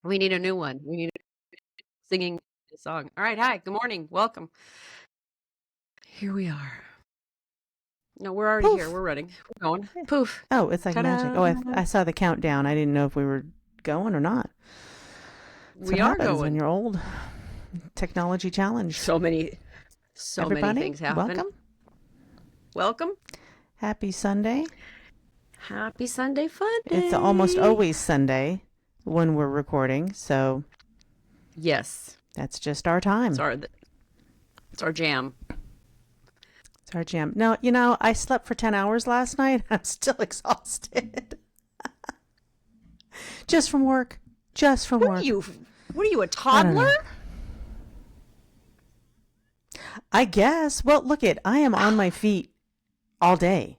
We need a new one. We need singing a song. All right. Hi. Good morning. Welcome. Here we are. No, we're already Poof. here. We're running. We're going. Poof. Oh, it's like Ta-da. magic. Oh, I saw the countdown. I didn't know if we were going or not. That's We what are happens going. when you're old. Technology challenge. So many things happen. Welcome. Happy Sunday. Happy Sunday fun day. It's almost always Sunday when we're recording, so yes, that's just our time. It's our jam. It's our jam. No, I slept for 10 hours last night. I'm still exhausted. Just from work. What are you, a toddler? I guess. Well, I am on my feet all day.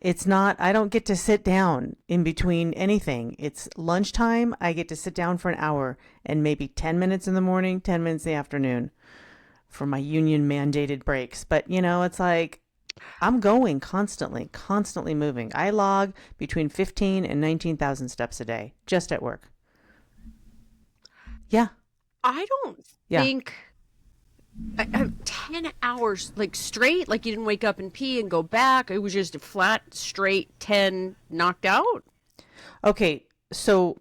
It's not, I don't get to sit down in between anything. It's lunchtime. I get to sit down for an hour and maybe 10 minutes in the morning, 10 minutes in the afternoon for my union mandated breaks. But, it's like I'm going constantly moving. I log between 15 and 19,000 steps a day just at work. Yeah. I don't think I have 10 hours straight, you didn't wake up and pee and go back. It was just a flat, straight 10 knocked out. Okay. So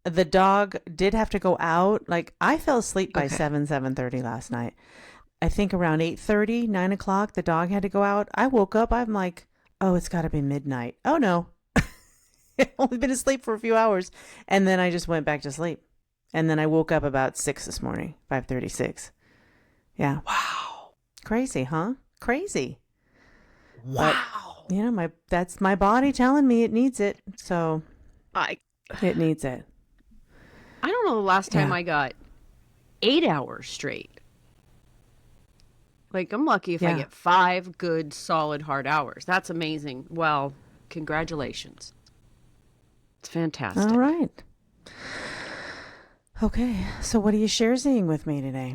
the dog did have to go out. I fell asleep by 7:30 last night. I think around 8:30, 9 o'clock, the dog had to go out. I woke up. I'm like, oh, it's got to be midnight. Oh, no. I've only been asleep for a few hours. And then I just went back to sleep. And then I woke up about 6 this morning, 5:36. Yeah. Wow. Crazy, huh? Crazy. Wow. But, that's my body telling me it needs it. So it needs it. I don't know the last time I got 8 hours straight. I'm lucky if I get 5 good, solid, hard hours. That's amazing. Well, congratulations. It's fantastic. All right. Okay. So what are you sharing with me today?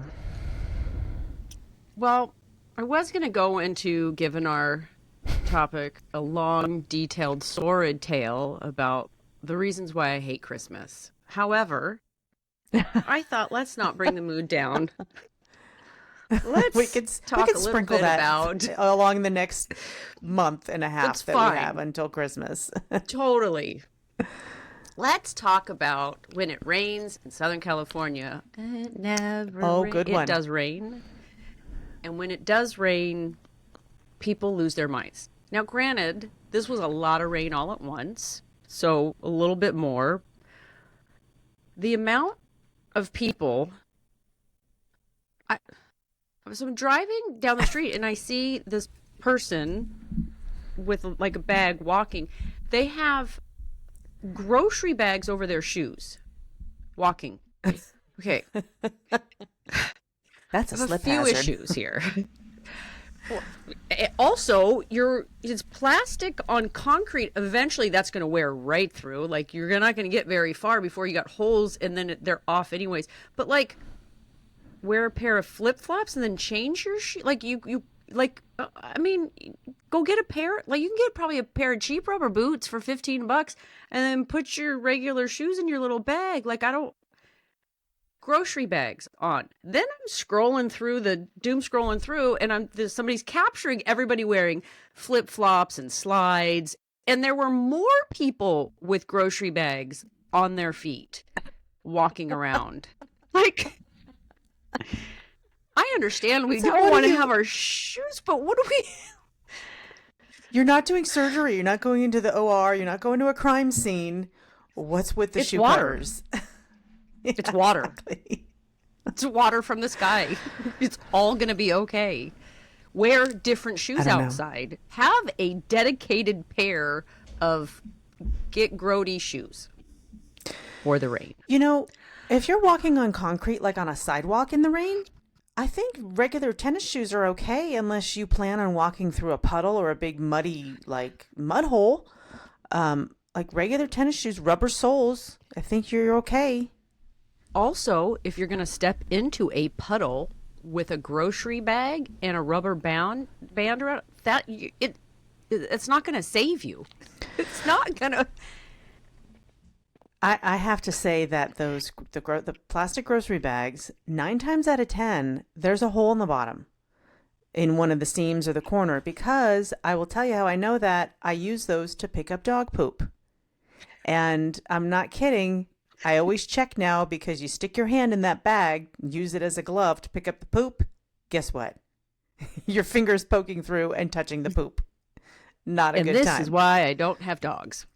Well, I was going to go into, given our topic, a long, detailed, sordid tale about the reasons why I hate Christmas. However, I thought, let's not bring the mood down. We could sprinkle that about along the next month and a half we have until Christmas. Totally. Let's talk about when it rains in Southern California. It never good one. It does rain. And when it does rain, people lose their minds. Now, granted, this was a lot of rain all at once, so a little bit more. The amount of people... So I'm driving down the street and I see this person with a bag walking. They have grocery bags over their shoes walking. Okay. That's a slip few hazard. Issues here. Also, it's plastic on concrete. Eventually, that's going to wear right through. You're not going to get very far before you got holes, and then they're off anyways. But wear a pair of flip flops and then change your shoe. Go get a pair. You can get probably a pair of cheap rubber boots for $15, and then put your regular shoes in your little bag. Grocery bags on. Then I'm scrolling through, and somebody's capturing everybody wearing flip flops and slides, and there were more people with grocery bags on their feet walking around. I understand we don't want to have our shoes, but what do we? You're not doing surgery. You're not going into the OR. You're not going to a crime scene. What's with the shoe covers? It's water. Exactly. It's water from the sky. It's all going to be okay. Wear different shoes outside. Have a dedicated pair of get grody shoes for the rain. If you're walking on concrete, on a sidewalk in the rain, I think regular tennis shoes are okay unless you plan on walking through a puddle or a big muddy, mud hole. like regular tennis shoes, rubber soles. I think you're okay. Also, if you're going to step into a puddle with a grocery bag and a rubber band around that, it's not going to save you. It's not going to. I have to say that the plastic grocery bags, 9 times out of 10, there's a hole in the bottom in one of the seams or the corner, because I will tell you how I know that. I use those to pick up dog poop. And I'm not kidding. I always check now, because you stick your hand in that bag, use it as a glove to pick up the poop. Guess what? Your finger's poking through and touching the poop. Not a good time. And this is why I don't have dogs.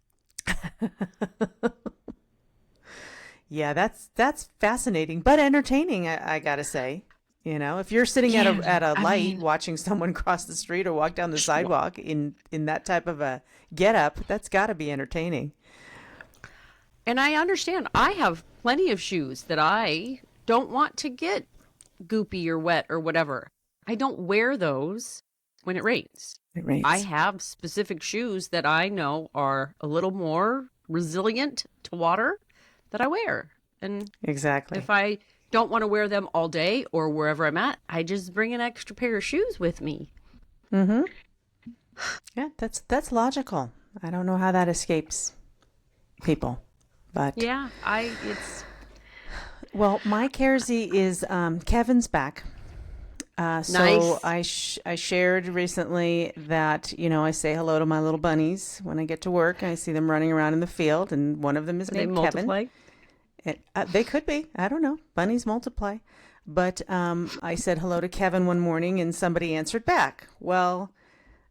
Yeah, that's fascinating, but entertaining, I gotta say. You know, if you're sitting at a light watching someone cross the street or walk down the sidewalk in that type of a getup, that's got to be entertaining. And I understand. I have plenty of shoes that I don't want to get goopy or wet or whatever. I don't wear those when it rains. It rains. I have specific shoes that I know are a little more resilient to water that I wear. And Exactly. if I don't want to wear them all day or wherever I'm at, I just bring an extra pair of shoes with me. Mm-hmm. Yeah, that's logical. I don't know how that escapes people, but Yeah, it's well, my Kersey is Kevin's back. So Nice. I shared recently that, I say hello to my little bunnies when I get to work. I see them running around in the field, and one of them is they named Kevin. multiply. They could be. I don't know. Bunnies multiply. But I said hello to Kevin one morning, and somebody answered back. Well,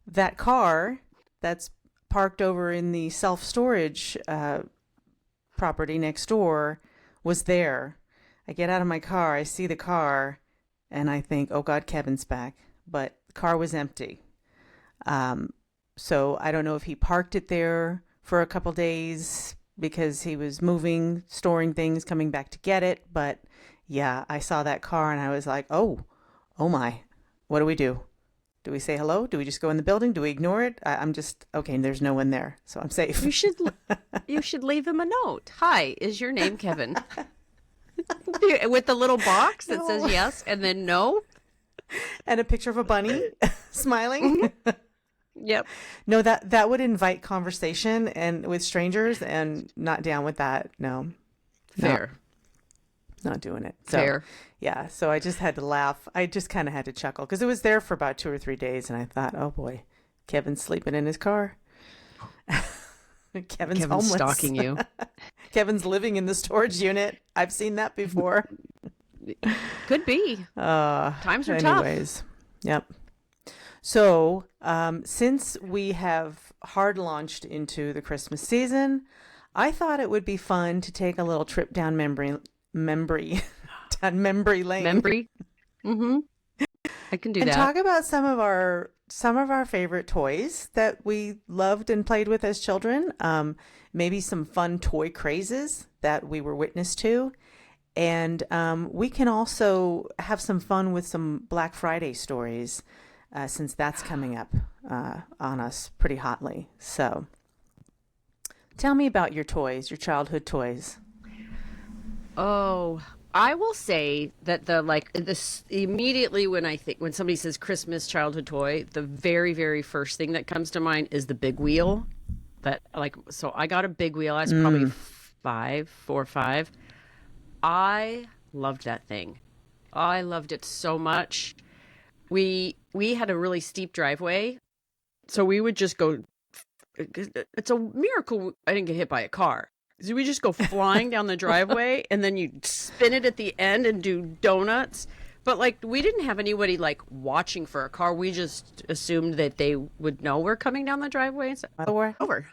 that car that's parked over in the self-storage property next door was there. I get out of my car. I see the car. And I think, oh God, Kevin's back. But the car was empty. So I don't know if he parked it there for a couple days because he was moving, storing things, coming back to get it. But yeah, I saw that car and I was like, oh my, what do we do? Do we say hello? Do we just go in the building? Do we ignore it? I'm just, okay, there's no one there, so I'm safe. You should leave him a note. Hi, is your name Kevin? With the little box that says yes and then no. And a picture of a bunny smiling. Yep. No, that would invite conversation and with strangers, and not down with that. No. Fair. Not doing it. So, Fair. yeah. So I just had to laugh. I just kind of had to chuckle because it was there for about 2 or 3 days, and I thought, oh boy, Kevin's sleeping in his car. Kevin's homeless. Stalking you. Kevin's living in the storage unit. I've seen that before. Could be. Times are anyways, tough. Yep. So, since we have hard launched into the Christmas season, I thought it would be fun to take a little trip down memory lane. Mm-hmm. I can do and that. talk about some of our favorite toys that we loved and played with as children. Maybe some fun toy crazes that we were witness to. And we can also have some fun with some Black Friday stories, since that's coming up on us pretty hotly. So tell me about your toys, your childhood toys. Oh, I will say that this immediately when somebody says Christmas childhood toy, the very, very first thing that comes to mind is the big wheel. So I got a big wheel. I was probably 4 or 5. I loved that thing. I loved it so much. We had a really steep driveway, so we would just go. It's a miracle I didn't get hit by a car. So we just go flying down the driveway, and then you spin it at the end and do donuts. But we didn't have anybody watching for a car. We just assumed that they would know we're coming down the driveway. And so, we're over.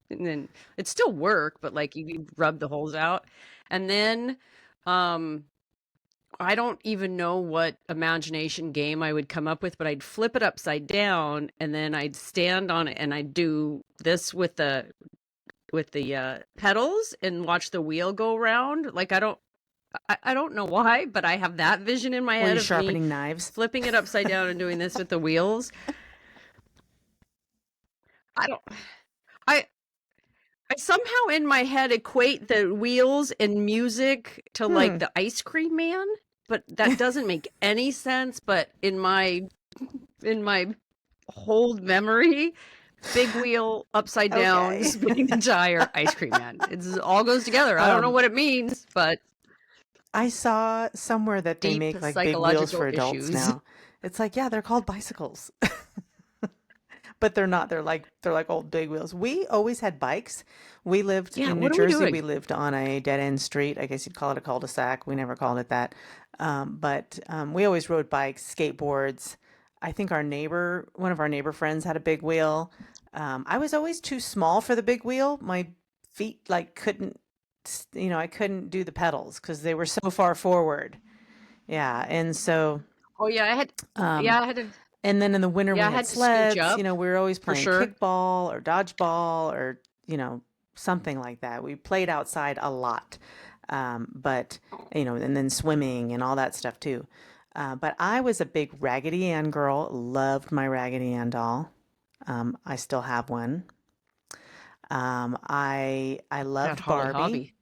And then it still work, but you rub the holes out, and then I don't even know what imagination game I would come up with, but I'd flip it upside down, and then I'd stand on it, and I'd do this with the pedals and watch the wheel go around. I don't know why, but I have that vision in my head of sharpening me knives, flipping it upside down and doing this with the wheels. I don't. I I somehow in my head equate the wheels and music to like Hmm. the ice cream man, but that doesn't make any sense. But in my whole memory, big wheel upside down, Okay. spinning the tire, ice cream man. It all goes together. I don't know Um, what it means, but I saw somewhere that they deep make like big wheels for psychological adults issues. now. It's like, yeah, they're called bicycles. But they're not. They're like old big wheels. We always had bikes. We lived Yeah, in New what are we Jersey. doing? We lived on a dead end street. I guess you'd call it a cul-de-sac. We never called it that. But we always rode bikes, skateboards. I think one of our neighbor friends had a big wheel. I was always too small for the big wheel. My feet like couldn't, I couldn't do the pedals because they were so far forward. Yeah, and so Oh yeah, um, yeah, I had to, and then in the winter yeah, we I had had to scooch sleds. up We were always for playing sure. kickball or dodgeball or, something like that. We played outside a lot. But, and then swimming and all that stuff too. But I was a big Raggedy Ann girl, loved my Raggedy Ann doll. I still have one. I That loved Holly Barbie.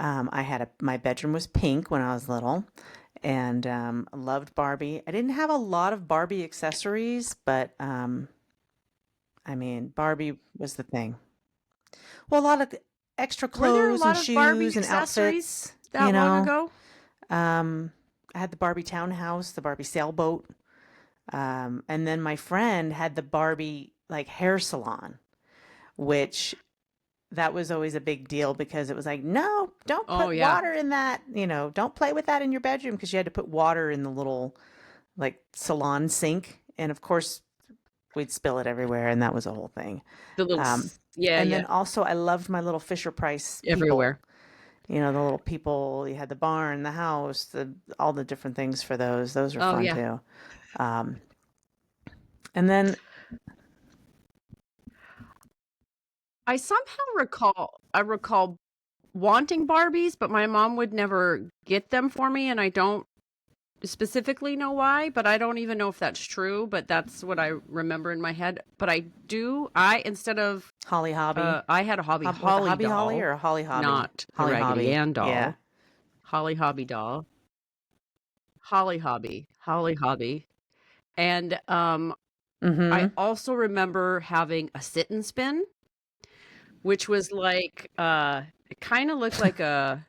Hobby. My bedroom was pink when I was little, and loved Barbie. I didn't have a lot of Barbie accessories, but I mean, Barbie was the thing. Well, a lot of extra Were there a clothes and lot of Barbie shoes and accessories outfits, that long ago? Um, I had the Barbie townhouse, the Barbie sailboat, and then my friend had the Barbie like hair salon, which that was always a big deal because it was like, no, don't Oh put yeah. water in that, don't play with that in your bedroom because you had to put water in the little like salon sink. And of course, we'd spill it everywhere, and that was a whole thing. The little Um, yeah, and yeah, then also, I loved my little Fisher Price people. everywhere. The little people, you had the barn, the house, all the different things for those. Those were Oh fun yeah. too. Um, and then, I recall wanting Barbies, but my mom would never get them for me, and I don't specifically know why, but I don't even know if that's true, but that's what I remember in my head. But I instead of Holly Hobby, I had a like a Holly Hobby Holly doll, or a Holly Hobby? not the Holly Raggedy Hobby. Ann Yeah. doll. Holly Hobby doll. Holly Hobby. Holly Hobby. And I Mm-hmm. also remember having a sit and spin, which was like it kind of looked like the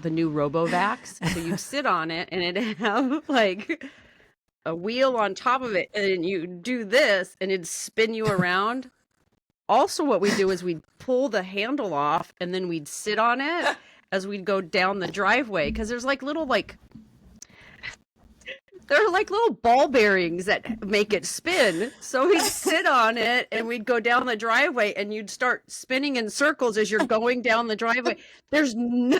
new Robovax. So you'd sit on it and it'd have like a wheel on top of it, and you do this and it'd spin you around. Also, what we do is we'd pull the handle off and then we'd sit on it as we'd go down the driveway because there's like little like there are like little ball bearings that make it spin. So we'd sit on it and we'd go down the driveway and you'd start spinning in circles as you're going down the driveway. There's no,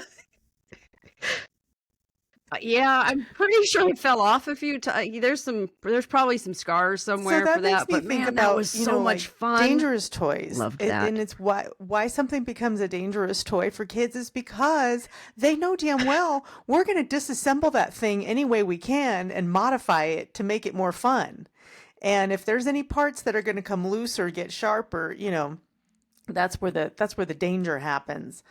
yeah, I'm pretty sure it fell off a few times. There's probably some scars So somewhere for that makes that, me but think man, that about, was so much like fun. dangerous toys. Loved And that. it's why something becomes a dangerous toy for kids is because they know damn well we're going to disassemble that thing any way we can and modify it to make it more fun. And if there's any parts that are going to come loose or get sharper, that's where the danger happens.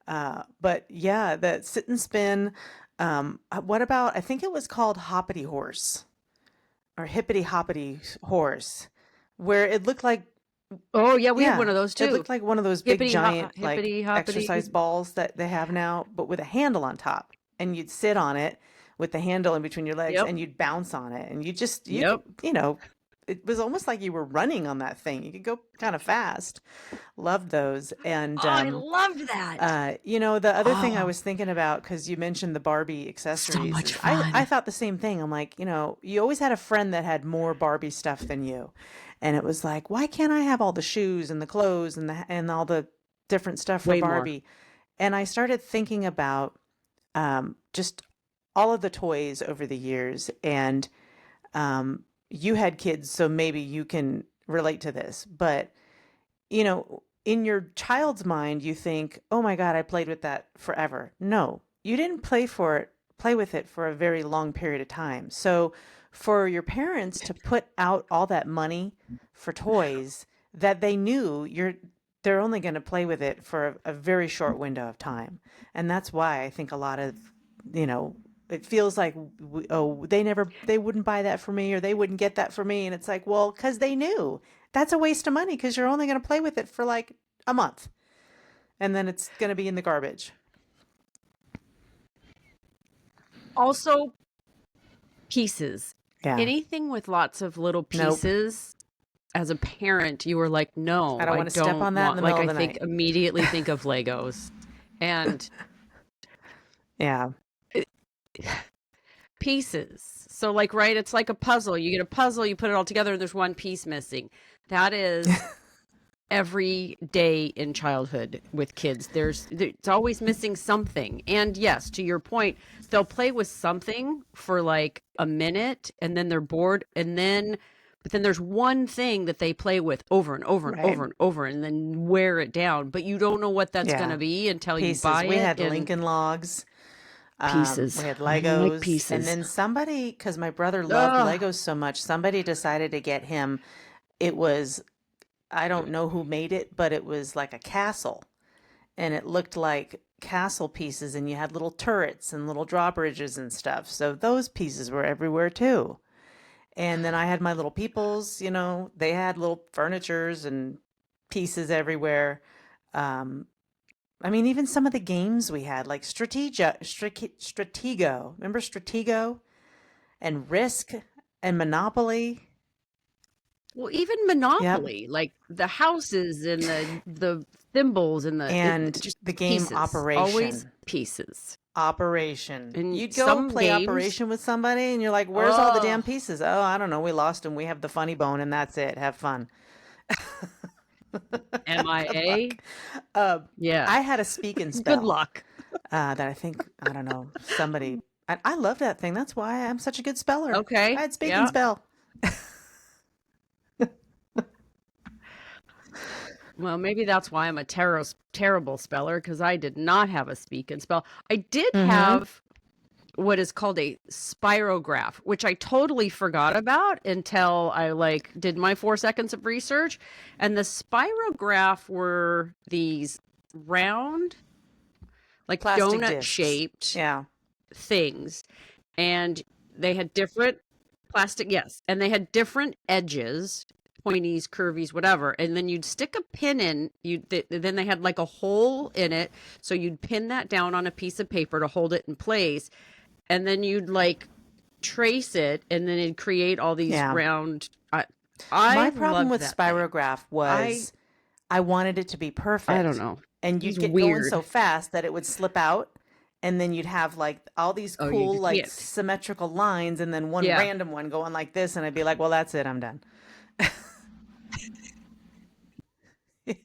But yeah, that sit and spin. What about? I think it was called Hoppity Horse or Hippity Hoppity Horse, where it looked like, Oh yeah, we had one yeah, of those it too. looked like one of those big giant like Hippity exercise hoppity. balls that they have now, but with a handle on top, and you'd sit on it with the handle in between your legs, Yep. and you'd bounce on it, and you could, Yep. it was almost like you were running on that thing. You could go kind of fast. Loved those. And Oh, I loved that. the other thing I Oh, was thinking about, because you mentioned the Barbie so accessories, much is I fun. thought the same thing. I'm like, you always had a friend that had more Barbie stuff than you. And it was like, why can't I have all the shoes and the clothes and all the different stuff for Way more. Barbie? And I started thinking about just all of the toys over the years. And you had kids, so maybe you can relate to this. But in your child's mind, you think, "Oh my God, I played with that forever." No, you didn't play with it for a very long period of time. So for your parents to put out all that money for toys that they knew they're only going to play with it for a very short window of time. And that's why I think a lot of, you know, it feels like, oh, they wouldn't buy that for me or they wouldn't get that for me. And it's like, well, because they knew that's a waste of money because you're only going to play with it for like a month and then it's going to be in the garbage. Also, pieces. Yeah. Anything with lots of little Nope. pieces, as a parent, you were like, no, I don't I want to step don't on that in want, the like, middle of I the think night. immediately think of Legos. And Yeah. pieces. So, like, right, it's like a puzzle. You get a puzzle, you put it all together, and there's one piece missing. That is every day in childhood with kids. It's always missing something. And yes, to your point, they'll play with something for like a minute and then they're bored but then there's one thing that they play with over and over and Right. over and over and then wear it down, but you don't know what that's going Yeah. to be until you Pieces. buy We it. had And Lincoln Logs. pieces. We had I like Legos. And pieces. then somebody, because my brother loved Ugh. Legos so much, somebody decided to get him, it was, I don't know who made it, but it was like a castle. And it looked like castle pieces, and you had little turrets and little drawbridges and stuff. So those pieces were everywhere too. And then I had my little peoples, you know, they had little furnitures and pieces everywhere. Um, I mean, even some of the games we had, like Stratego. Remember Stratego and Risk and Monopoly? Well, even Yep. Monopoly, like the houses and the thimbles and And just the game pieces, always Operation. pieces. Operation. And You'd go some play games, Operation with somebody and you're like, where's all the damn oh, pieces? Oh, I don't know. We lost them. We have the funny bone and that's it. Have fun. Good MIA. luck. Uh, Yeah, I had a speak and good spell luck. that I think, I don't know, somebody, I love that thing. That's why I'm such a good speller. I Okay, had speak and yeah. spell. Well, maybe that's why I'm a terrible speller because I did not have a speak and spell. I did Mm-hmm. have what is called a spirograph, which I totally forgot about until I like did my 4 seconds of research. And the spirograph were these round, like Plastic donut discs. shaped Yeah. things. And they had different plastic, yes. And they had different edges, pointies, curvies, whatever. And then you'd stick a pin in, then they had like a hole in it. So you'd pin that down on a piece of paper to hold it in place. And then you'd like trace it and then it'd create all these Yeah. round. My I problem loved with that thing. spirograph was I wanted it to be I don't perfect. know. And It was you'd get going weird. so fast that it would slip out. And then you'd have like all these Oh, you cool, just like can't. symmetrical lines, and then one Yeah. random one going like this. And I'd be like, well, that's it. I'm done. Well,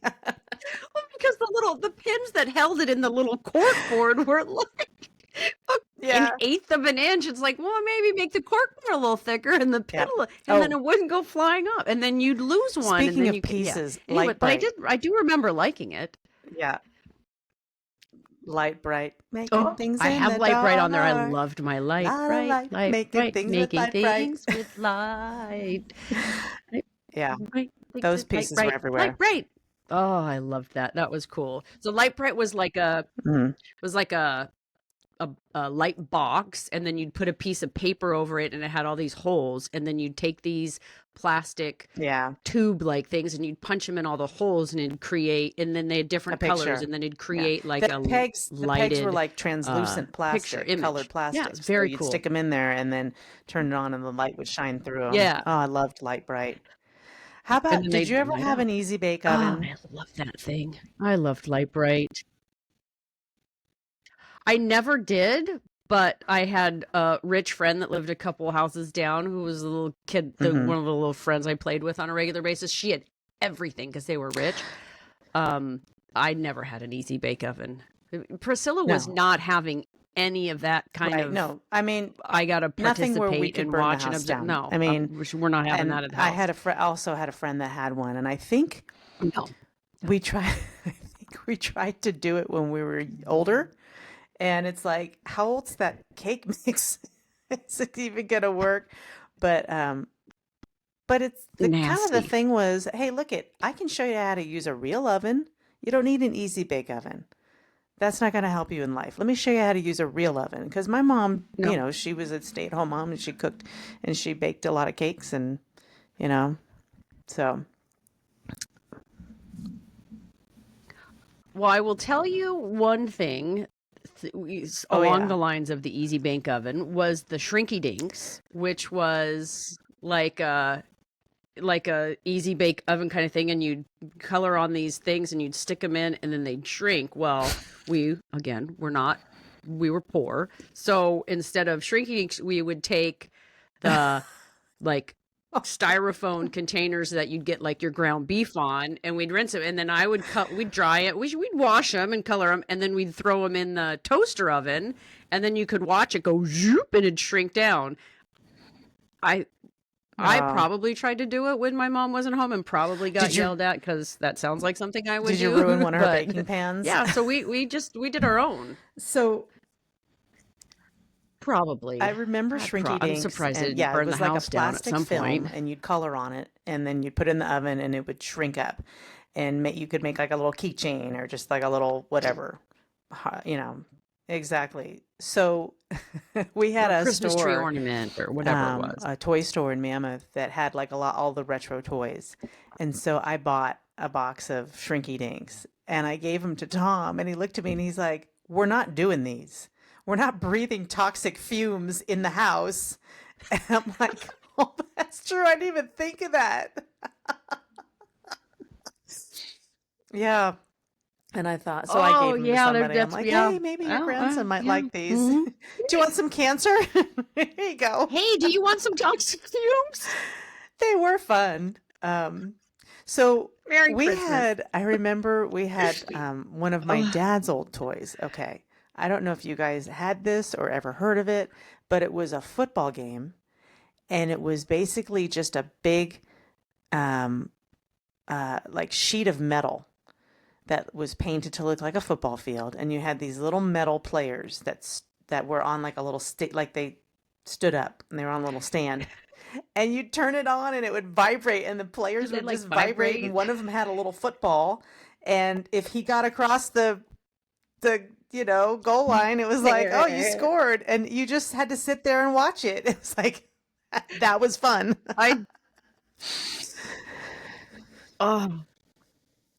because the pins that held it in the little cork board were like an Yeah. eighth of an inch. It's like, well, maybe make the cork board a little thicker and the pin, Yep. and then Oh, it wouldn't go flying up, and then you'd lose one, and speaking then of yeah. pieces, Anyway, Light but Bright. I do remember liking it. Yeah. Light Bright, making Oh, things I in have the Light Bright on there. I dark. loved my Light Lot of Bright, light, Light making Bright, things with making Light Bright. things with light. Light Yeah. Bright, things Those with Light pieces were Bright, Light everywhere. Bright. Oh, I loved that. That was cool. So Light Bright was like a Mm. was like a light box, and then you'd put a piece of paper over it, and it had all these holes, and then you'd take these plastic Yeah. tube like things and you'd punch them in all the holes and it'd create, and then they had A different colors, picture. and then it'd Yeah. create like The a pegs were lighted like translucent picture plastic, colored image. Yeah, it's plastic. So very you'd stick cool. them in there and then turn it on and the light would shine through them. Yeah, Oh, I loved Light Bright. How and about, then did you they'd ever light have up. an easy bake Oh, oven? I love that thing. I loved Light Bright. I never did, but I had a rich friend that lived a couple houses down who was a little kid, Mm-hmm. one of the little friends I played with on a regular basis. She had everything because they were rich. Um, I never had an easy bake oven. Priscilla was No. not having any of that kind Right. of, No. I mean, I got to nothing where we participate could and burn the watch and house observe. down. No, I mean, we're not having and that at I had house. also had a friend that had one, and I think No. we tried. I think we tried to do it when we were older, and it's like, how old's that cake mix? Is it even gonna work? But um, but it's the kind of the Nasty. thing was, hey, look it, I can show you how to use a real oven. You don't need an easy bake oven. That's not going to help you in life. Let me show you how to use a real oven. Because my mom, No. she was a stay-at-home mom and she cooked and she baked a lot of cakes and, you know, so, Well, I will tell you one thing oh along yeah. the lines of the Easy Bake Oven was the Shrinky Dinks, which was like a easy bake oven kind of thing, and you'd color on these things and you'd stick them in and then they'd shrink. Well, we again, we were poor. So instead of shrinking, we would take the like styrofoam containers that you'd get like your ground beef on, and we'd rinse them, and then we'd dry it, we'd wash them and color them, and then we'd throw them in the toaster oven, and then you could watch it go zoop and it'd shrink down. I I Oh, probably tried to do it when my mom wasn't home and probably got did you yelled at because that sounds like something I would did you ruin do. one of her But baking pans? yeah, so we did our own. So I Probably. remember Shrinky I'm Dinks, surprised it and didn't yeah, it burn the was like a house down at plastic some point. film, and you'd color on it, and then you'd put it in the oven, and it would shrink up, and you could make like a little keychain or just like a little whatever, you know, exactly. So we had Or a Christmas tree store, ornament or whatever it was. a toy store in Mammoth that had like all the retro toys, and so I bought a box of Shrinky Dinks, and I gave them to Tom, and he looked at me and he's like, "We're not doing these." We're not breathing toxic fumes in the house. And I'm like, oh, that's true. I didn't even think of that. Yeah. And I thought, so I Oh gave them to yeah, somebody. I'm that's like, yeah. hey, maybe your Oh, grandson might yeah. like these. Mhm. Do you want some cancer? Here you go. Hey, do you want some toxic fumes? They were fun. So Merry Christmas. I remember we had one of my Oh, dad's old toys. Okay. I don't know if you guys had this or ever heard of it, but it was a football game, and it was basically just a big um, like sheet of metal that was painted to look like a football field, and you had these little metal players that were on like a little stick, like they stood up and they were on a little stand, and you'd turn it on and it would vibrate, and the did players they would like just vibrate, and vibrate? one of them had a little football, and if he got across the goal line, it was like, oh, you scored, and you just had to sit there and watch it. It was like that was fun. I oh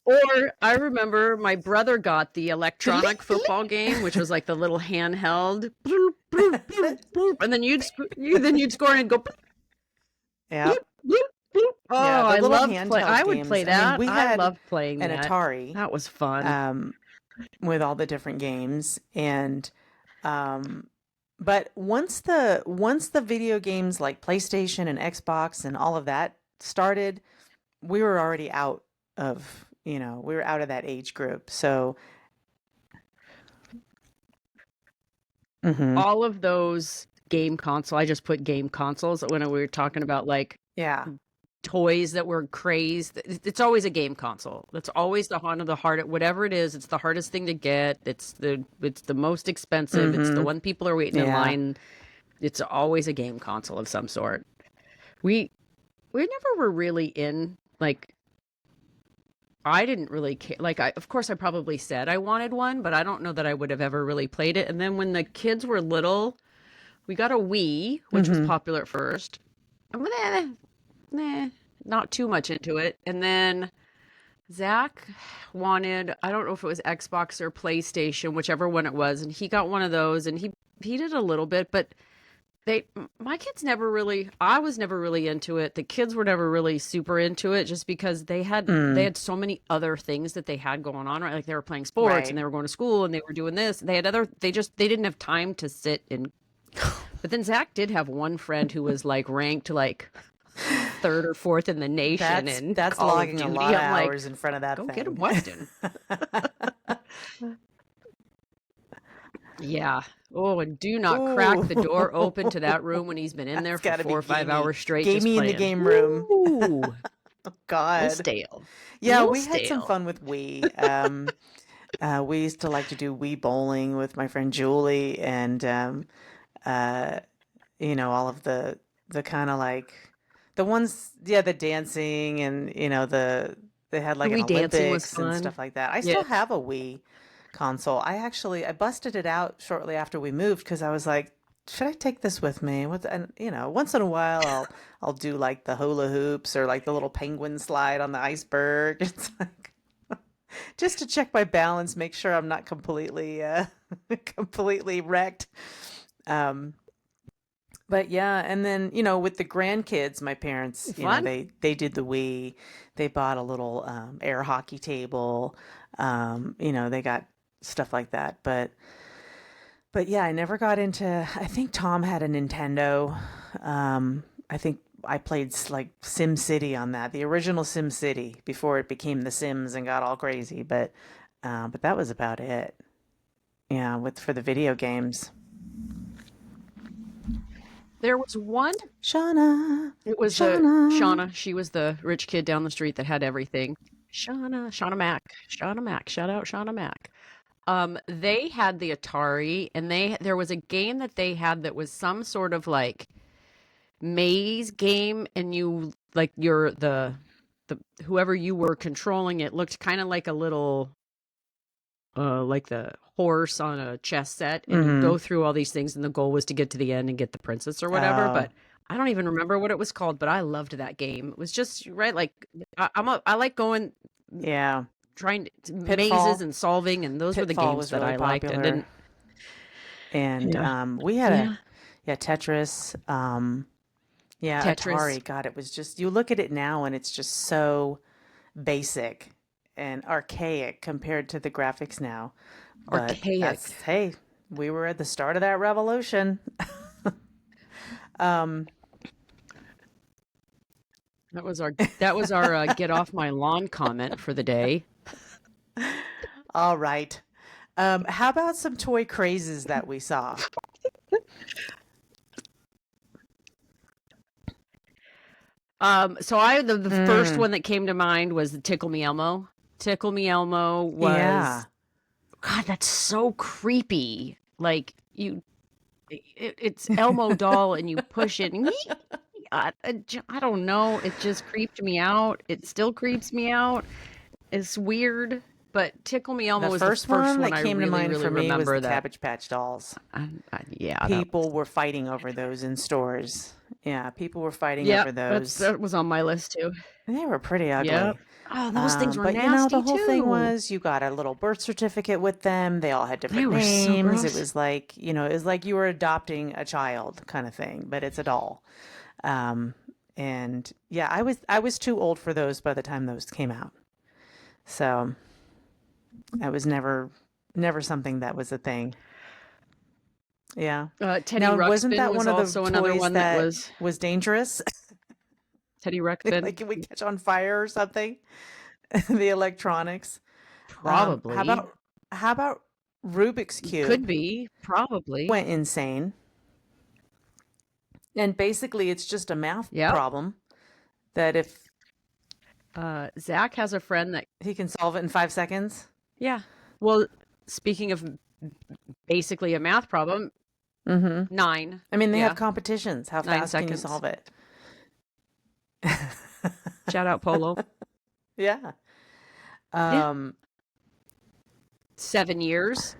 Or I remember my brother got the electronic football game, which was like the little handheld, bloop, bloop, bloop, bloop, and then you'd score and it'd go bloop, Yeah. bloop, bloop, bloop. Oh, Yeah, the I little loved play. handheld I would play games. I mean, that. we I had loved playing an that. Atari That was fun. um, with all the different games, and um, but once the video games like PlayStation and Xbox and all of that started, we were already out of, we were out of that age group. So, hmm All of those game console. I just put game consoles when we were talking about like yeah, toys that were crazed. It's always a game console. That's always the one of the hard. Whatever it is, it's the hardest thing to get. It's the most expensive. It's the hmm one people are waiting in yeah, line. It's always a game console of some sort. We we never were really in like I didn't really care. Like of course I probably said I wanted one, but I don't know that I would have ever really played it. And then when the kids were little, we got a Wii, which was hmm popular at first. I'm nah, not too much into it. And then Zach wanted, I don't know if it was Xbox or PlayStation, whichever one it was, and he got one of those and he did a little bit, but my kids never really, I was never really into it. The kids were never really super into it just because they mm, had so many other things that they had going on, right? Like they were playing sports and right. they were going to school and they were doing this. They didn't have time to sit and but then Zach did have one friend who was like ranked like third or fourth in the nation That's in that's Call of logging a lot Duty. of I'm like, hours in front of that go get him, thing. Weston. Yeah. Oh, and do not crack the door Ooh, open to that room when he's been in there that's for got to be 4 or 5 hours straight just gamey in the playing. game room. Ooh, a little God. stale. A Yeah, little we had some stale. fun with Wii. We used to like to do Wii bowling with my friend Julie, and uh, all of the the kind of like the ones, yeah, the dancing and they had The like an Wii dancing was Olympics and fun. stuff like that. I Yeah. still have a Wii console. I busted it out shortly after we moved because I was like, should I take this with me? And once in a while I'll do like the hula hoops or like the little penguin slide on the iceberg. It's like just to check my balance, make sure I'm not completely completely wrecked. Um, but yeah, and then with the grandkids, my parents, Fun. they did the Wii. They bought a little air hockey table. They got stuff like that. But yeah, I never got into. I think Tom had a Nintendo. I think I played like Sim City on that, the original Sim City, before it became The Sims and got all crazy. But that was about it. Yeah, with for the video games. There was one. Shauna, It was Shauna. Shauna. She was the rich kid down the street that had everything. Shauna Mac. Shauna Mac. Shout out Shauna Mac. They had the Atari, and there was a game that they had that was some sort of like maze game, and you like you're the whoever you were controlling it looked kind of like a little like the horse on a chess set, and you'd Mm-hmm. go through all these things, and the goal was to get to the end and get the princess or whatever. Oh, But I don't even remember what it was called, but I loved that game. It was just right, like I like going yeah. trying mazes Pitfall. and solving, and those were the Pitfall games was that really I liked. I popular. didn't, And yeah, we had yeah, yeah, Tetris. Yeah, Tetris, Atari. God, it was just, you look at it now and it's just so basic and archaic compared to the graphics now. But archaic. hey, we were at the start of that revolution. Um, That was our get off my lawn comment for the day. all right. How about some toy crazes that we saw? So the first Mm, one that came to mind was the Tickle Me Elmo. Tickle Me Elmo yeah. was God, that's so creepy. Like it's Elmo doll, and you push it, and I don't know. It just creeped me out. It still creeps me out. It's weird, but Tickle Me Elmo The was the first first one one that I came to really, mind really for me was the remember that. Cabbage Patch dolls. Yeah, that People were fighting over those in stores. Yeah, people were fighting Yep, over those. that was on my list too. They were pretty Yep. ugly. Oh, those things were But the nasty whole thing too. was you got a little birth certificate with them. They all had They different were so names. It gross. was like, it was like you were adopting a child kind of thing, but it's a doll. Um, and yeah, I was too old for those by the time those came out. So that was never something that was a thing. Yeah. Teddy Now, wasn't Ruxpin that was one of the also another toys one that that was was dangerous? Teddy Ruxpin. Like, can we catch on fire or something? The electronics. How Probably. about Rubik's Could Cube be. Probably. went insane. And basically it's just a math Yep. problem that if Zach has a friend that, he can solve it in 5 seconds. yeah. Well, speaking of basically a math problem, Mm-hmm. nine. I mean, they have Yeah. competitions. How Nine fast can you seconds. solve it? Shout out Polo. Yeah. Yeah. Um, 7 years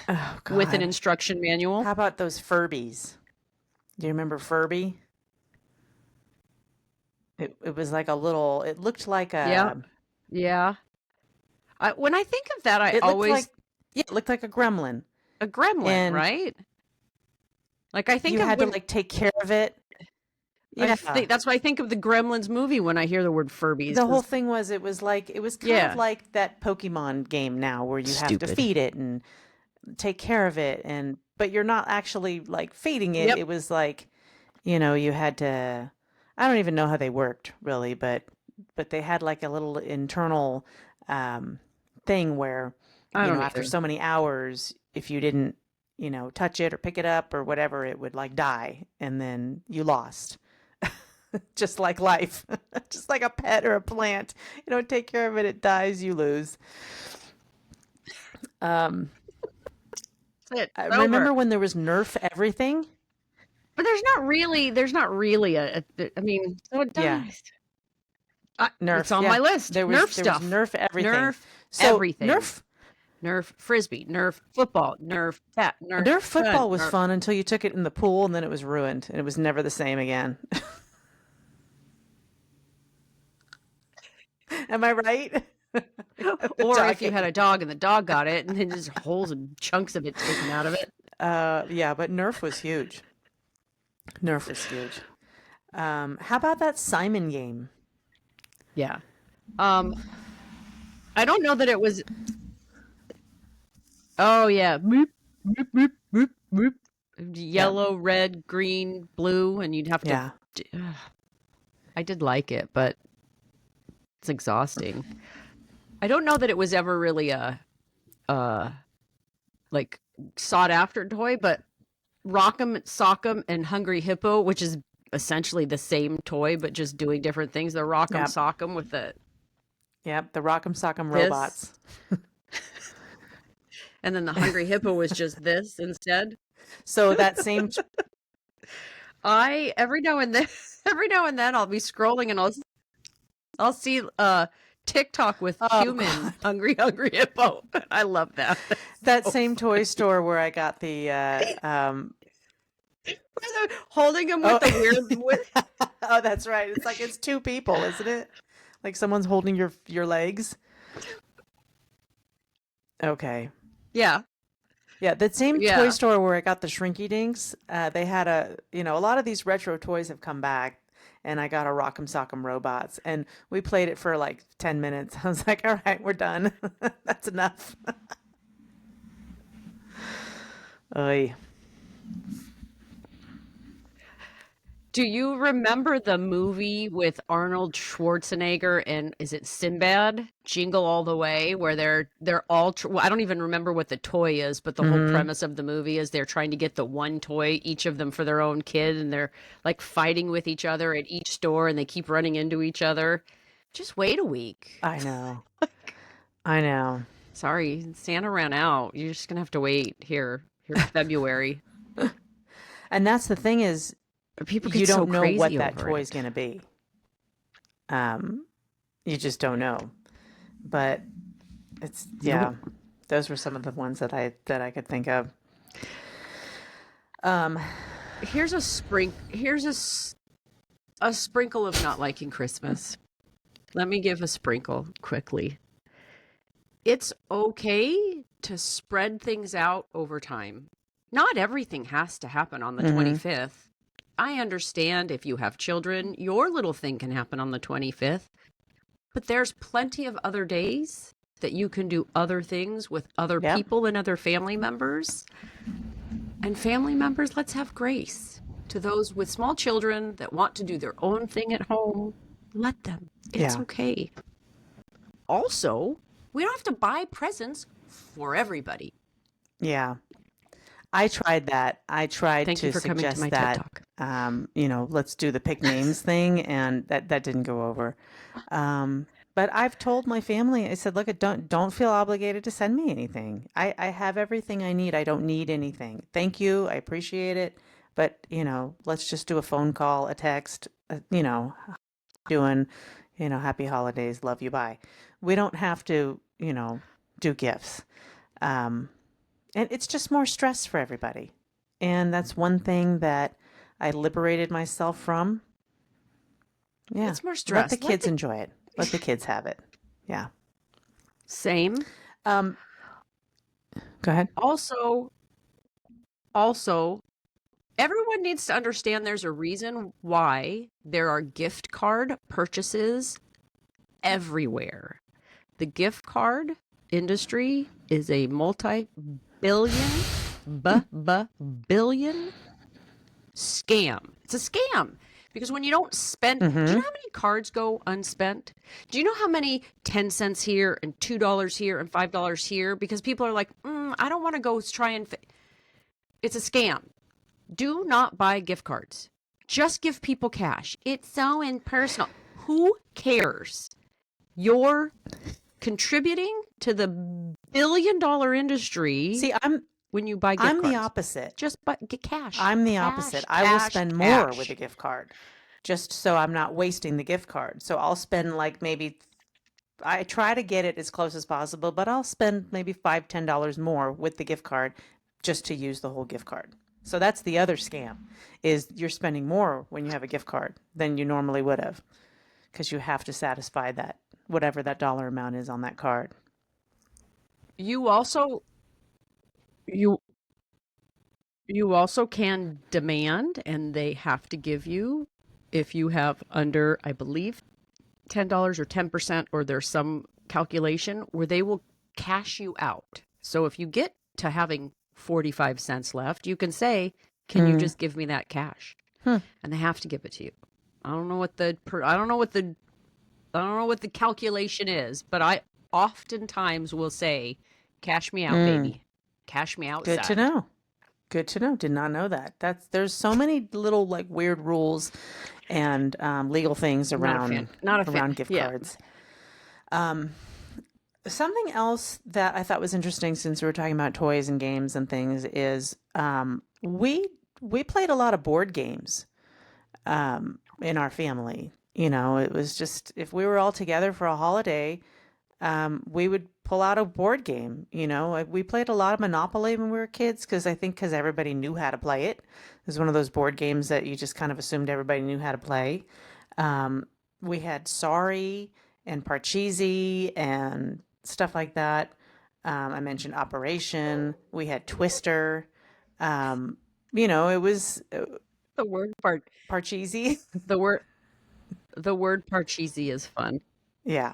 oh with an God. instruction manual. How about those Furbies? Do you remember Furby? It was like a little, it looked like Yep. a, Yeah. When I think of that, I it looked like, always yeah, it looked like a gremlin. a gremlin, And right? Like I think you of had to when like take care of it. Yeah. that's why I think of the Gremlins movie when I hear the word Furbies. The whole Because thing was it was kind of yeah, like that Pokemon game now where you have to stupid. feed it and take care of it and but you're not actually like feeding it. Yep. It was like, you had to I don't even know how they worked really, but they had like a little internal um thing where, I don't after either. so many hours, if you didn't, touch it or pick it up or whatever, it would like die and then you lost. Just like life, just like a pet or a plant. You don't take care of it, it dies, you lose. Um, That's it. I It's over. remember when there was Nerf everything. But there's not really I mean, so it Yeah. does. It's Nerf. on Yeah. my list. Nerf There was stuff. Nerf everything. Nerf So everything. Nerf frisbee, Nerf football, Nerf that, Nerf Nerf gun, football was Nerf. fun until you took it in the pool and then it was ruined and it was never the same again. Am I right? Or if you had Talking. a dog and the dog got it and then just holes and chunks of it taken out of it. Yeah, but Nerf was huge. Nerf was huge. How about that Simon game? Yeah. Um, I don't know that it was. Oh yeah, boop, boop, boop, boop, boop. Yeah, Yellow, red, green, blue, and you'd have to. yeah. I did like it, but it's exhausting. I don't know that it was ever really a like sought after toy, but Rock'em Sock'em and Hungry Hippo, which is essentially the same toy but just doing different things. The Rock'em Yep. Sock'em with Yep. The Rock'em Sock'em this, robots. and then the Hungry Hippo was just this instead. So that same. I every now and then I'll be scrolling and I'll see TikTok with Oh, human God. hungry hippo. I love that. That same toy store where I got the Holding him with oh. the weird with Oh, that's right. It's like it's two people, isn't it? Like someone's holding your legs. Okay. yeah. Yeah, that same toy Yeah. store where I got the Shrinky Dinks, they had a lot of these retro toys have come back, and I got a Rock'em Sock'em Robots, and we played it for like 10 minutes. I was like, all right, we're done. That's enough. Oy. Do you remember the movie with Arnold Schwarzenegger and is it Sinbad? Jingle All the Way, where they're all well, I don't even remember what the toy is, but the whole Mhm. premise of the movie is they're trying to get the one toy, each of them for their own kid, and they're like fighting with each other at each store, and they keep running into each other. Just wait a week. I know. I know. Sorry, Santa ran out. You're just gonna have to wait here. Here's February. And that's the thing is, People you get so don't know what crazy that over toy is it. going to be. You just don't know. But it's yeah, Nope. those were some of the ones that I could think of. Um, Here's a sprinkle of not liking Christmas. Let me give a sprinkle quickly. It's okay to spread things out over time. Not everything has to happen on the mhm. 25th. I understand if you have children, your little thing can happen on the 25th. But there's plenty of other days that you can do other things with other Yep. people and other family members. And family members, let's have grace to those with small children that want to do their own thing at home. Let them. It's Yeah. okay. Also, we don't have to buy presents for everybody. Yeah. I tried that. I tried Thank you to for coming to suggest my TED that, Talk. let's do the pick names thing, and that didn't go over. But I've told my family, I said, look, don't feel obligated to send me anything. I have everything I need. I don't need anything. Thank you. I appreciate it. But, let's just do a phone call, a text, doing, happy holidays, love you, bye. We don't have to, do gifts. Um, and it's just more stress for everybody. And that's one thing that I liberated myself from. Yeah. It's more Let stress. the kids enjoy it. Let the kids have it. Yeah. Same. Um, Go ahead. Also, everyone needs to understand there's a reason why there are gift card purchases everywhere. The gift card industry is a multi-billion billion scam. It's a scam because when you don't spend, do you know Mm-hmm. how many cards go unspent? Do you know how many 10 cents here and $2 here and $5 here? Because people are like, I don't want to go try and. It's a scam. Do not buy gift cards. Just give people cash. It's so impersonal. Who cares? You're contributing to the billion-dollar industry See, when you buy gift I'm the cards? opposite. Just get cash. I'm the opposite. Cash, I will cash, spend more with a cash. gift card just so I'm not wasting the gift card. So I'll spend like maybe I try to get it as close as possible, but I'll spend maybe $5, $10 more with the gift card just to use the whole gift card. So that's the other scam is you're spending more when you have a gift card than you normally would have because you have to satisfy that whatever that dollar amount is on that card. You also you you also can demand, and they have to give you if you have under, I believe, $10 or 10%, or there's some calculation where they will cash you out. So if you get to having 45 cents left, you can say, "Can you Mm. just give me that cash?" Hmm. And they have to give it to you. I don't know what the I don't know what the calculation is, but I oftentimes will say, "Cash me out, Mm. baby. Cash me out, Good to son." know. Good to know. Did not know that. There's so many little like weird rules and legal things Not a fan. Not a fan. around gift Yeah. cards. Um, Something else that I thought was interesting since we were talking about toys and games and things is we played a lot of board games in our family. You know, it was just if we were all together for a holiday, we would pull out a board game. You know, we played a lot of Monopoly when we were kids because everybody knew how to play it. It was one of those board games that you just kind of assumed everybody knew how to play. We had Sorry and Parcheesi and stuff like that. I mentioned Operation. We had Twister. You know, it was The word part Parcheesi. the word the word parcheesi is fun. Yeah.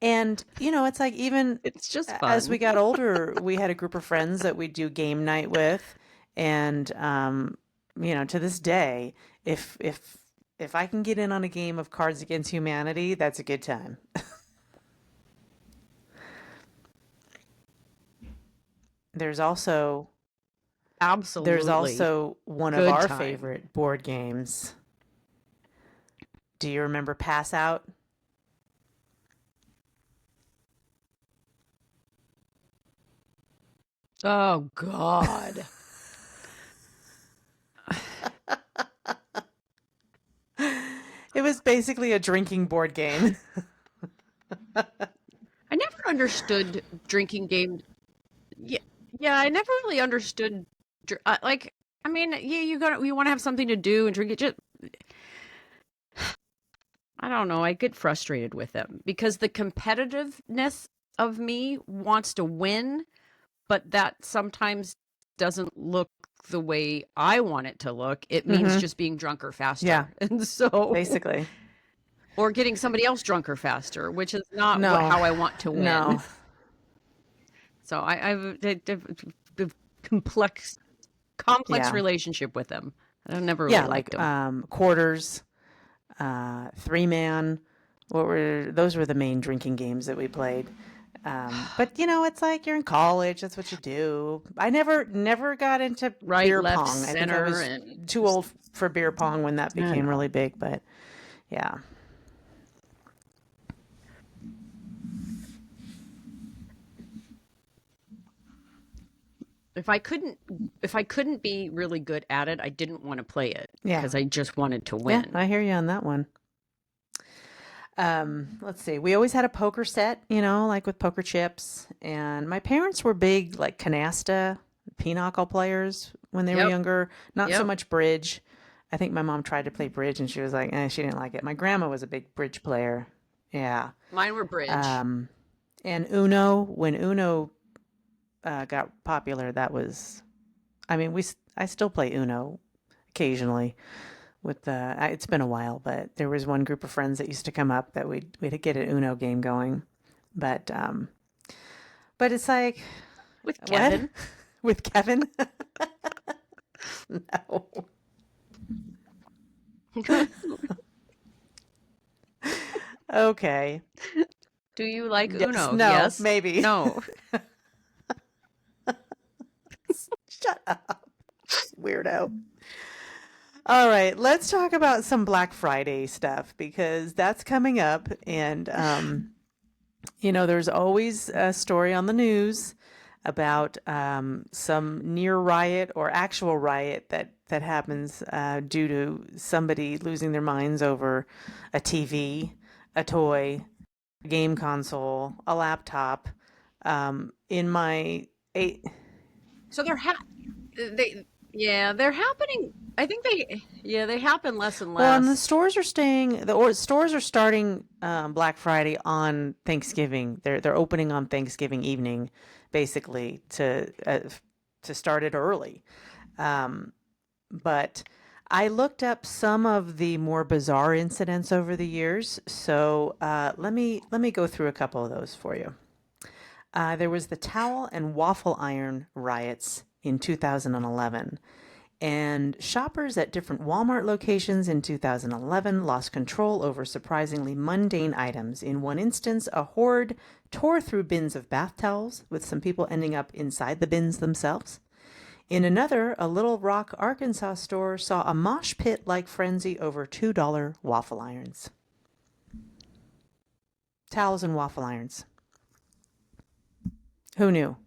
And, you know, it's like even It's just as we fun. got older, we had a group of friends that we'd do game night with. And, you know, to this day, if I can get in on a game of Cards Against Humanity, that's a good time. There's also there's Absolutely. also one of Good our time. favorite board games. Do you remember Pass Out? Oh God. It was basically a drinking board game. I never understood drinking games. Yeah, yeah, I never really understood like I mean, yeah, you want to have something to do and drink it. Just I don't know. I get frustrated with them because the competitiveness of me wants to win, but that sometimes doesn't look the way I want it to look. It means Mm-hmm. just being drunker Yeah, faster. And so, basically. or getting somebody else drunker faster, which is not No, how I want to win. no. So I've a complex Yeah. relationship with them. I never really Yeah, liked like them. quarters, three man. What were those were the main drinking games that we played. But you know, it's like you're in college, that's what you do. I never got into Right, beer left, pong. I think I center, was and too old for beer pong when that I became really know. big, but yeah. If I couldn't if I couldn't be really good at it, I didn't want to play it Yeah. because I just wanted to Yeah, win. I hear you on that one. Let's see. We always had a poker set, you know, like with poker chips. And my parents were big, like canasta, pinochle players when they were Yep. younger. Not so Yep. much bridge. I think my mom tried to play bridge and she was like, she didn't like it. My grandma was a big bridge player. Yeah. Mine were bridge. Um, and Uno, when Uno got popular, that was, I mean, I still play Uno occasionally with it's been a while, but there was one group of friends that used to come up that we'd get an Uno game going. But it's like With what Kevin. with Kevin? No. Okay. Do you like Yes, Uno? no, Yes. maybe. No. Shut up, weirdo. All right, let's talk about some Black Friday stuff because that's coming up and you know, there's always a story on the news about some near riot or actual riot that happens due to somebody losing their minds over a TV, a toy, a game console, a laptop. In my eight, So they yeah, they're happening. I think they happen less and well, and the less. stores are staying. Stores are starting Black Friday on Thanksgiving. They're opening on Thanksgiving evening, basically to start it early. Um, but I looked up some of the more bizarre incidents over the years. So let me go through a couple of those for you. There was the towel and waffle iron riots in 2011. And shoppers at different Walmart locations in 2011 lost control over surprisingly mundane items. In one instance, a horde tore through bins of bath towels, with some people ending up inside the bins themselves. In another, a Little Rock, Arkansas store saw a mosh pit like frenzy over $2 waffle irons. Towels and waffle irons. Who knew?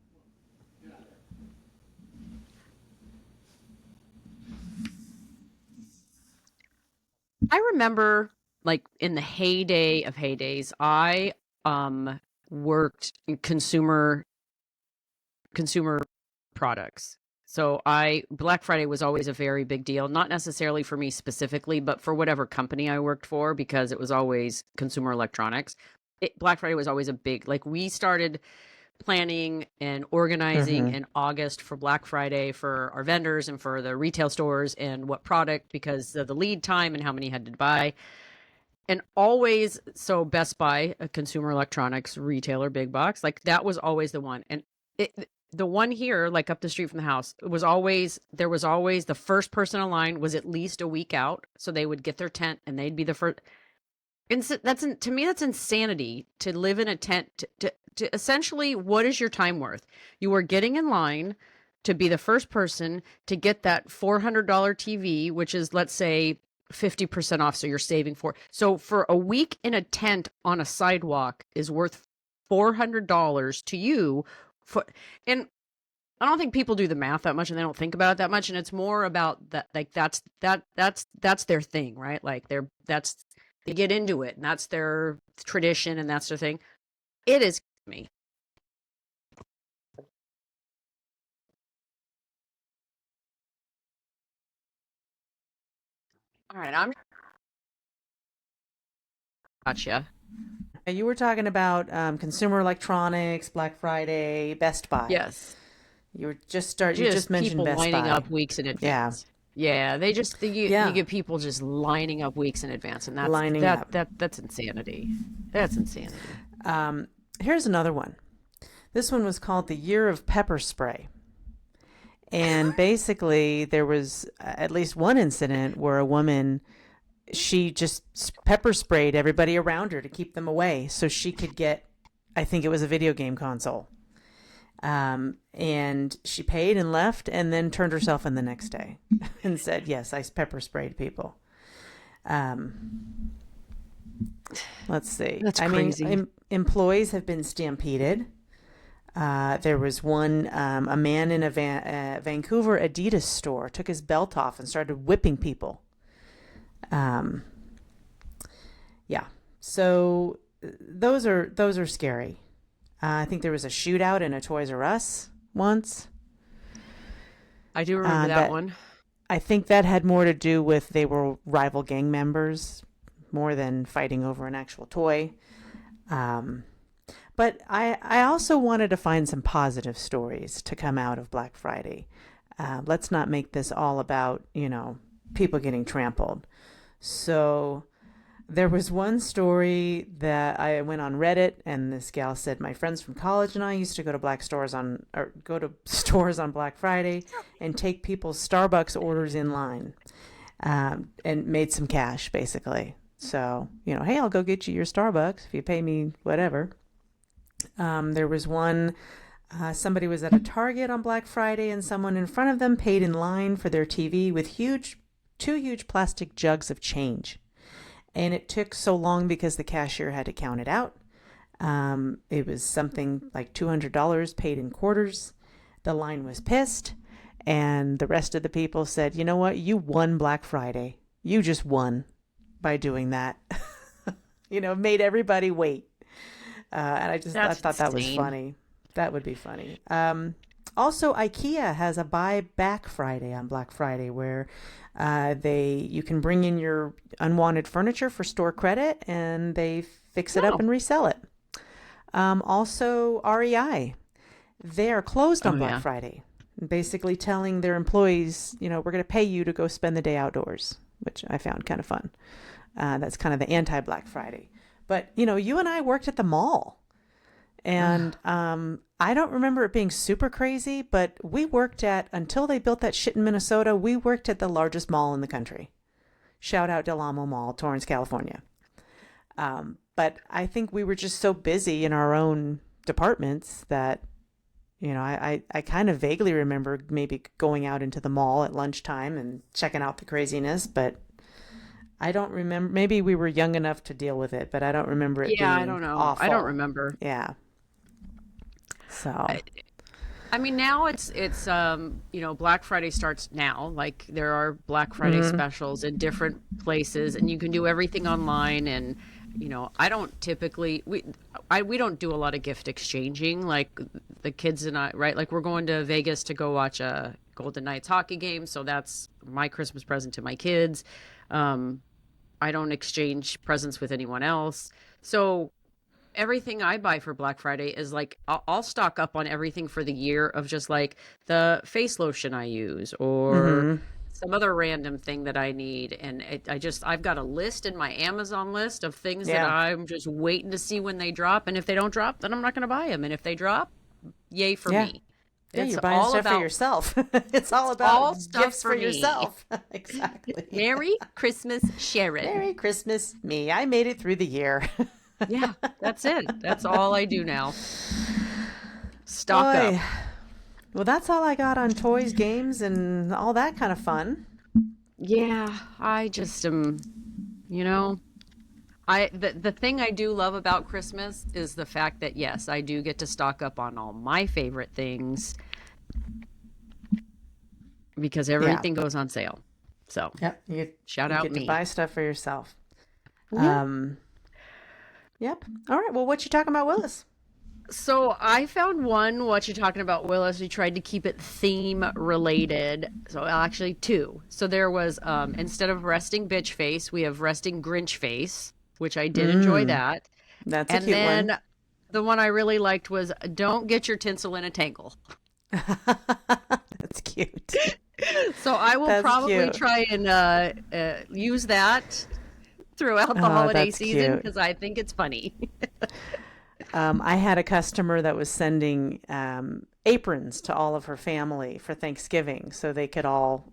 I remember, like, in the heyday of heydays, I worked in consumer products. So I Black Friday was always a very big deal, not necessarily for me specifically, but for whatever company I worked for, because it was always consumer electronics. Black Friday was always a big, like, we started planning and organizing Mm-hmm. in August for Black Friday for our vendors and for the retail stores and what product, because of the lead time and how many had to buy. And always, so Best Buy, a consumer electronics retailer, big box, like that was always the one. And the one here, like up the street from the house, it was always, there was always the first person in line was at least a week out. So they would get their tent and they'd be the first. And to me, that's insanity to live in a tent. To essentially, what is your time worth? You are getting in line to be the first person to get that $400 TV, which is, let's say, 50% off. So you're saving for. So for a week in a tent on a sidewalk is worth $400 to you. And I don't think people do the math that much, and they don't think about it that much. And it's more about that, like that's their thing, right? Like they get into it, and that's their tradition, and that's their thing. It is me. All right, I'm gotcha. You were talking about consumer electronics, Black Friday, Best Buy. Yes, You just just mentioned people Best lining Buy. up weeks in Yeah. advance. Yeah, you Yeah. get people just lining up weeks in advance, and Lining up. that's insanity. That's insanity. Um, Here's another one. This one was called the Year of Pepper Spray. And basically, there was at least one incident where a woman, she just pepper sprayed everybody around her to keep them away so she could get, I think it was a video game console. And she paid and left and then turned herself in the next day and said, yes, I pepper sprayed people. Um, let's see. That's I mean, crazy. employees have been stampeded. There was one, a man in a Vancouver Adidas store took his belt off and started whipping people. Um, yeah. So those are scary. I think there was a shootout in a Toys R Us once. I do remember that That one. I think that had more to do with they were rival gang members more than fighting over an actual toy. Um, but I also wanted to find some positive stories to come out of Black Friday. Let's not make this all about, people getting trampled. So there was one story that I went on Reddit, and this gal said, my friends from college and I used to go to stores on Black Friday and take people's Starbucks orders in line, and made some cash basically. So, hey, I'll go get you your Starbucks if you pay me whatever. There was one, somebody was at a Target on Black Friday and someone in front of them paid in line for their TV with two huge plastic jugs of change. And it took so long because the cashier had to count it out. It was something like $200 paid in quarters. The line was pissed. And the rest of the people said, you know what? You won Black Friday. You just won by doing that. Made everybody wait. And I That's thought that was insane. funny. That would be funny. Also, IKEA has a buy back Friday on Black Friday where you can bring in your unwanted furniture for store credit and they fix it up Oh, and resell it. Also, REI, they are closed oh on Black yeah. Friday, basically telling their employees, we're going to pay you to go spend the day outdoors, which I found kind of fun. That's kind of the anti-Black Friday. But, you and I worked at the mall. And I don't remember it being super crazy, but until they built that shit in Minnesota, we worked at the largest mall in the country. Shout out Del Amo Mall, Torrance, California. But I think we were just so busy in our own departments that, I kind of vaguely remember maybe going out into the mall at lunchtime and checking out the craziness, but I don't remember. Maybe we were young enough to deal with it, but I don't remember it Yeah, I being don't know. I don't awful. remember. Yeah. So, I, I mean, now Black Friday starts now. Like there are Black Friday mm, specials in different places, and you can do everything online. And I don't typically we don't do a lot of gift exchanging. Like the kids and I, right? Like we're going to Vegas to go watch a Golden Knights hockey game, so that's my Christmas present to my kids. Um, I don't exchange presents with anyone else. So everything I buy for Black Friday is like I'll stock up on everything for the year of just like the face lotion I use or mm-hmm. some other random thing that I need. And I've got a list in my Amazon list of things that Yeah. I'm just waiting to see when they drop. And if they don't drop, then I'm not going to buy them. And if they drop, yay for Yeah. me. Yeah, It's you're buying all stuff for about yourself. It's all all about stuff gifts for for me. yourself. Exactly. Merry Christmas, Sharon. Merry Christmas, me. I made it through the year. Yeah, that's it. That's all I do now. Stock Boy. up. Well, that's all I got on toys, games, and all that kind of fun. Yeah, I just am, you know, the thing I do love about Christmas is the fact that yes, I do get to stock up on all my favorite things because Yeah. everything goes on sale. So, Yep. You, shout you out get to me. buy stuff for yourself. Yeah. Um, yep. All right. Well, what you talking about, Willis? So I found one, what you're talking about, Willis. We tried to keep it theme related. So actually two. So there was instead of resting bitch face, we have resting Grinch face, which I did enjoy Mm, that. that's a And cute one. then the one I really liked was don't get your tinsel in a tangle. That's cute. So I will That's probably cute. try and use that throughout the Oh, holiday that's season cute. because I think it's funny. I had a customer that was sending aprons to all of her family for Thanksgiving so they could all,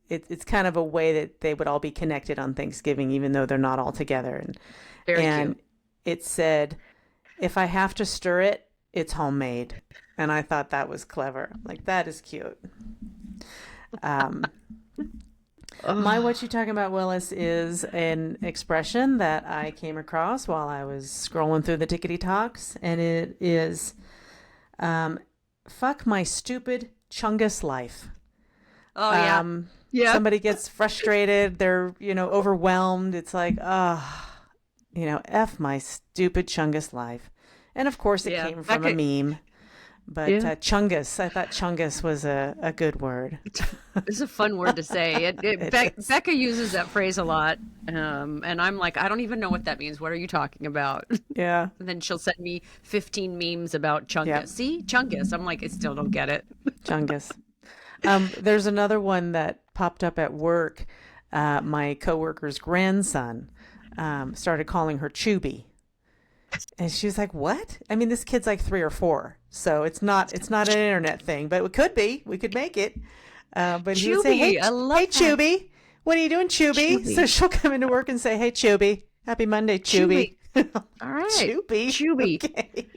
it's kind of a way that they would all be connected on Thanksgiving, even though they're not all together. Very And cute. it said, if I have to stir it, it's homemade. And I thought that was clever. Like, that is cute. Um, my Oh, what you talking about, Willis, is an expression that I came across while I was scrolling through the tickety talks, and it is "fuck my stupid chungus life." oh yeah. Um, Yeah. Somebody gets frustrated, they're overwhelmed. It's like, "f my stupid chungus life," and of course, it Yeah. came from a Becca, meme. But yeah. chungus, I thought chungus was a good word. It's a fun word to say. It is. Becca uses that phrase a lot. And I'm like, I don't even know what that means. What are you talking about? Yeah. And then she'll send me 15 memes about Chungus. Yep. See? Chungus. I'm like, I still don't get it. Chungus. There's another one that popped up at work. My coworker's grandson started calling her Chubby, and she was like, "What?" I mean, this kid's like 3 or 4, so it's not an internet thing, but it could be. We could make it. But he would say, "Hey, Chewy. I hey, love that. Chubby, what are you doing, Chubby?" So Chewy. she'll come into work and say, "Hey, Chubby, happy Monday, Chubby." Chewy. All right. Chubby. Chewy. Okay.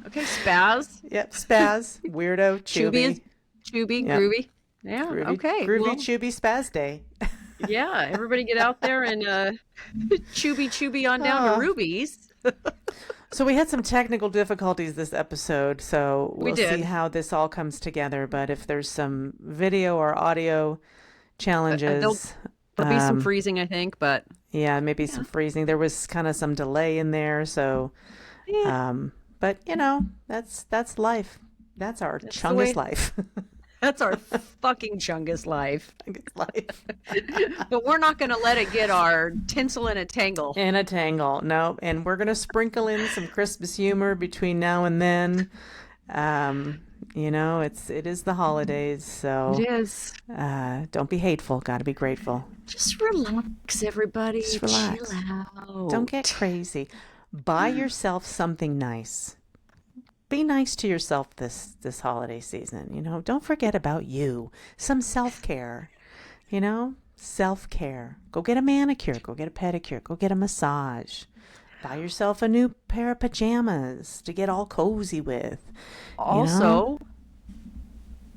Okay, spaz. Yep. Spaz. Weirdo. Chewy is Chubby. chewy, Yep. groovy. Yeah, Groovy. okay. Groovy. Well, Chubby. Spaz day. yeah, everybody get out there and chubby on down to Oh, Ruby's. So we had some technical difficulties this episode, so We we'll see did. how this all comes together. But if there's some video or audio challenges, There'll be some um, freezing, I think, but yeah, maybe yeah. some freezing. There was kind of some delay in there, so Yeah, but that's life. That's our that's the chungus way. life. That's our fucking chungus life. Chungus life. But we're not going to let it get our tinsel in a tangle. In a tangle. No, and we're gonna sprinkle in some Christmas humor between now and then. It is the holidays, It so is. don't be hateful. Got to be grateful. Just relax, everybody. Just Chill relax. out. Don't get crazy. Buy yourself something nice. Be nice to yourself this holiday season. Don't forget about you. Some self-care. Self-care. Go get a manicure. Go get a pedicure. Go get a massage. Buy yourself a new pair of pajamas to get all cozy with. You know? Also,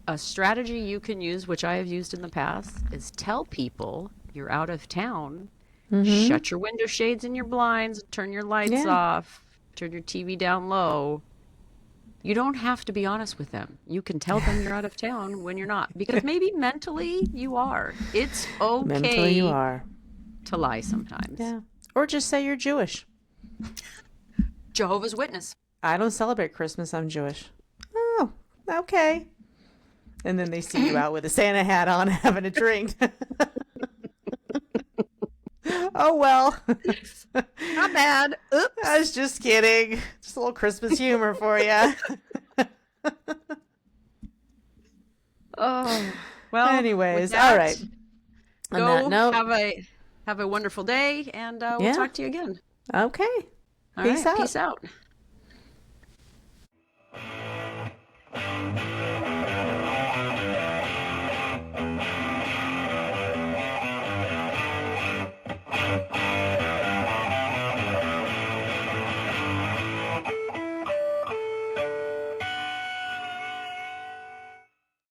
a strategy you can use, which I have used in the past, is tell people you're out of town. Mm-hmm. Shut your window shades and your blinds, turn your lights Yeah. off, turn your TV down low. You don't have to be honest with them. You can tell them you're out of town when you're not, because maybe mentally you are. It's Mentally you okay are. to lie sometimes. Yeah. Or just say you're Jewish. Jehovah's Witness. I don't celebrate Christmas. I'm Jewish. Oh, okay. And then they see you out with a Santa hat on having a drink. Oh, well. Not bad. Oops. I was just kidding. Just a little Christmas humor for you. Oh, well. With Anyways, all that, right. On that go note, have a wonderful day, and we'll yeah. talk to you again. Okay. All Peace right. out. Peace out.